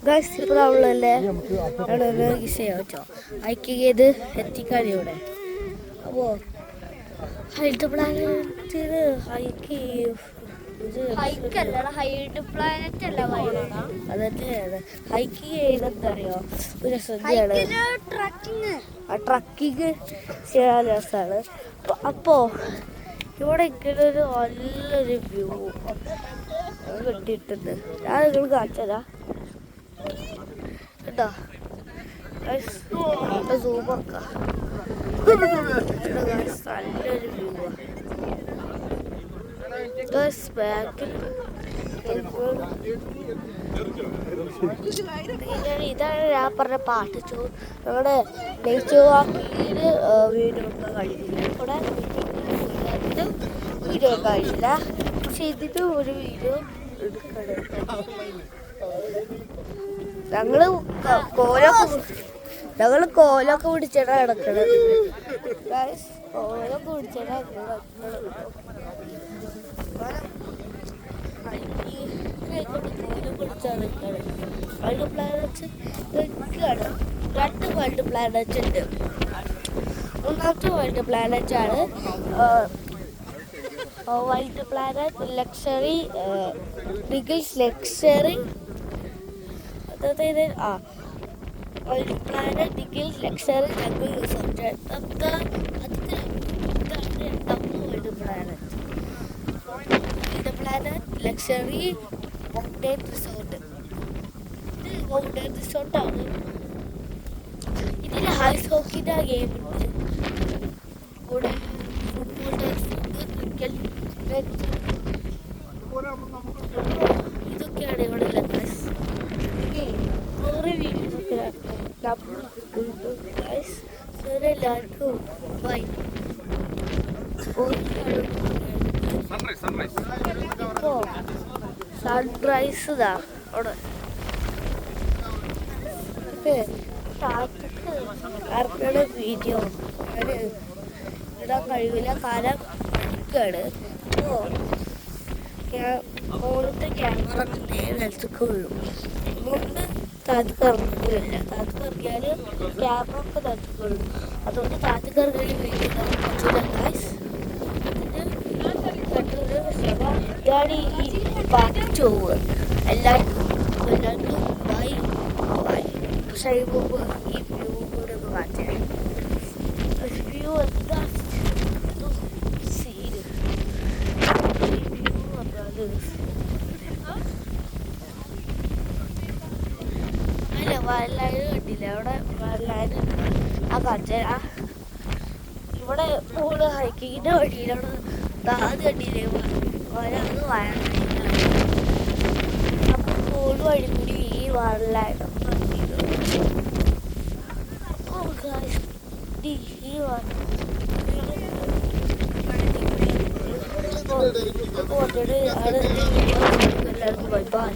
Guys ഇപ്പോൾ നമ്മളല്ലേ ഞങ്ങളൊരു വിഷയം വെച്ചോ ഹൈക്ക് ചെയ്ത് എത്തിക്കാണ് ഇവിടെ. അപ്പോൾ ഹൈറ്റ് പ്ലാനറ്റിന് ഹൈക്ക് അതന്നെയാണ് ഹൈക്ക് ചെയ്യുന്നത് അറിയോ, ഒരു രസമാണ്. ട്രക്കിങ് ചെയ്യാൻ രസമാണ്. അപ്പോൾ ഇവിടെ ഇങ്ങനെ ഒരു നല്ലൊരു വ്യൂ കിട്ടിയിട്ടുണ്ട്. ഞാൻ നിങ്ങൾ കാണിച്ചതാ കേട്ടോ. സൂമൊക്കെ നല്ലൊരു വ്യൂ ബാക്കിൽ ഇതാണ് ഞാൻ പറഞ്ഞ പാട്ട്. നമ്മുടെ നെയ്ച്ചോവാക്കിയിട്ട് വീഡിയോ എടുക്കാൻ കഴിയില്ല. ഇവിടെ വീഡിയോ എടുക്കാൻ കഴിയില്ല, പക്ഷെ ഇതിന് ഒരു വീഡിയോ എടുക്കണം. ഞങ്ങള് കോലൊക്കെ പിടിച്ചിട്ടാ കിടക്കണത്. കോലൊക്കെ പിടിച്ചിട്ടാ വേൾഡ് പ്ലാനറ്റ്സ് ഒക്കെയാണ്. 2 വേൾഡ് പ്ലാനറ്റ് ഉണ്ട്. ഒന്നാമത്തെ വേൾഡ് പ്ലാനറ്റ് ആണ് വേൾഡ് പ്ലാനറ്റ് ലക്ഷറി ഡിഗിൾസ് ലക്ഷറി. അതായത് വേൾഡ് പ്ലാനറ്റ് ഡിഗിൾസ് luxury jungle resort. World planet luxury mountain resort. ഇത് മൗണ്ടൻ റിസോർട്ടാണ്. ഇതിൽ ഐസ് ഹോക്കിൻ്റെ ഗെയിം ഉണ്ട്, കൂടെ ഫുട്ബോൾ, ക്രിക്കറ്റ്, ഇതൊക്കെയാണ് ഇവിടെ ഉള്ളത്. വേറെ വീഡിയോസൊക്കെ എല്ലാവർക്കും ബൈ. ഇപ്പോൾ സൺറൈസ് ഇതാ അവിടെ ആർക്കുടെ വീഡിയോ ഇടാൻ കഴിയില്ല, കാരണം എടുക്കുകയാണ്. അപ്പോൾ മുകളിലത്തെ ക്യാമറ നിലത്തേക്ക് വീഴും. അതുകൊണ്ട് താഴത്തേക്ക് ഇറങ്ങില്ല. താഴത്തേക്ക് ഇറങ്ങിയാൽ ക്യാമറ ഒക്കെ താഴത്തേക്ക് വീഴും. അതുകൊണ്ട് താഴത്തേക്ക് ഇറങ്ങി വീഡിയോ പറ്റില്ല ഗൈസ്. ഇതാണ് ഈ പാർട്ട് പോവുക. എല്ലാവർക്കും ബൈ ബൈ. പക്ഷേ ഈ മുമ്പ് ഈ വ്യൂ കൂടെ ഒന്ന് മാറ്റാം. വ്യൂ എന്താ സീന്, ഈ വ്യൂ പറഞ്ഞാൽ അല്ല വയലായത് കണ്ടില്ല. അവിടെ വയലായത് ആ കാണിച്ച ഇവിടെ മോള് ഹൈക്കിങ്ങിൻ്റെ വഴിയിലാണ്. അത് കണ്ടില്ലേ ഒരാൾ വയലായത്. അപ്പോൾ മോള് വഴി കൂടി ഈ വയലായത് എല്ലാവർക്കും ബൈ ബൈ.